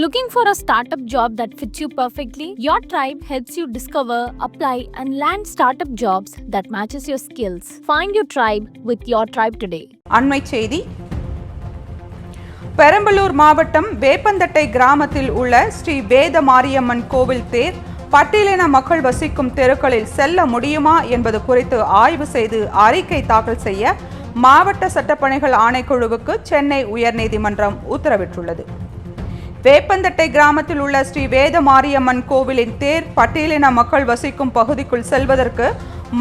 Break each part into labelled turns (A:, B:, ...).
A: Looking for a startup job that fits you perfectly? Your tribe helps you discover, apply, and land startup jobs that matches your skills. Find your tribe with your tribe today.
B: அண்மை செய்தி. பெரம்பலூர் மாவட்டம் வேப்பந்தட்டை கிராமத்தில் உள்ள ஸ்ரீ வேத மாரியம்மன் கோவில் தேர் பட்டியலின மக்கள் வசிக்கும் தெருக்களில் செல்ல முடியுமா என்பது குறித்து ஆய்வு செய்து அறிக்கை தாக்கல் செய்ய மாவட்ட சட்டப்பணிகள் ஆணைக்குழுவுக்கு சென்னை உயர்நீதிமன்றம் உத்தரவிட்டுள்ளது. வேப்பந்தட்டை கிராமத்தில் உள்ள ஸ்ரீ வேத மாரியம்மன் கோவிலின் தேர் பட்டியலின மக்கள் வசிக்கும் பகுதிக்குள் செல்வதற்கு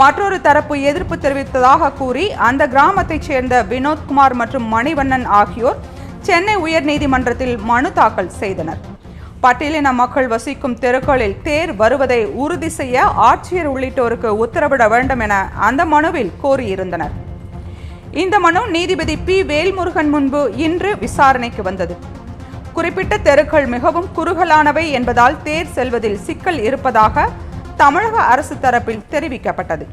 B: மற்றொரு தரப்பு எதிர்ப்பு தெரிவித்ததாக கூறி அந்த கிராமத்தைச் சேர்ந்த வினோத்குமார் மற்றும் மணிவண்ணன் ஆகியோர் சென்னை உயர்நீதிமன்றத்தில் மனு தாக்கல் செய்தனர். பட்டியலின மக்கள் வசிக்கும் தெருக்களில் தேர் வருவதை உறுதி செய்ய ஆட்சியர் உள்ளிட்டோருக்கு உத்தரவிட வேண்டும் என அந்த மனுவில் கோரியிருந்தனர். இந்த மனு நீதிபதி பி வேல்முருகன் முன்பு இன்று விசாரணைக்கு வந்தது. குறிப்பிட்ட தெருக்கள் மிகவும் குறுகலானவை என்பதால் தேர் செல்வதில் சிக்கல் இருப்பதாக தமிழக அரசு தரப்பில் தெரிவிக்கப்பட்டது.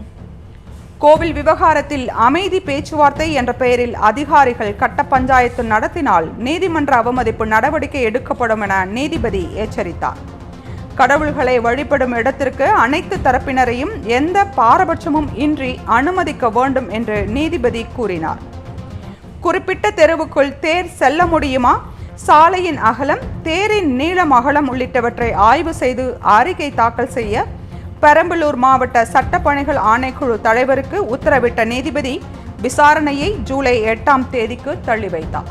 B: கோவில் விவகாரத்தில் அமைதி பேச்சுவார்த்தை என்ற பெயரில் அதிகாரிகள் கட்ட பஞ்சாயத்து நடத்தினால் நீதிமன்ற அவமதிப்பு நடவடிக்கை எடுக்கப்படும் என நீதிபதி எச்சரித்தார். கடவுள்களை வழிபடும் இடத்திற்கு அனைத்து தரப்பினரையும் எந்த பாரபட்சமும் இன்றி அனுமதிக்க வேண்டும் என்று நீதிபதி கூறினார். குறிப்பிட்ட தெருவுக்குள் தேர் செல்ல முடியுமா, சாலையின் அகலம், தேரின் நீளம் அகலம் உள்ளிட்டவற்றை ஆய்வு செய்து அறிக்கை தாக்கல் செய்ய பெரம்பலூர் மாவட்ட சட்டப்பணிகள் ஆணைக்குழு தலைவருக்கு உத்தரவிட்ட நீதிபதி விசாரணையை ஜூலை 8ஆம் தேதிக்கு தள்ளி வைத்தார்.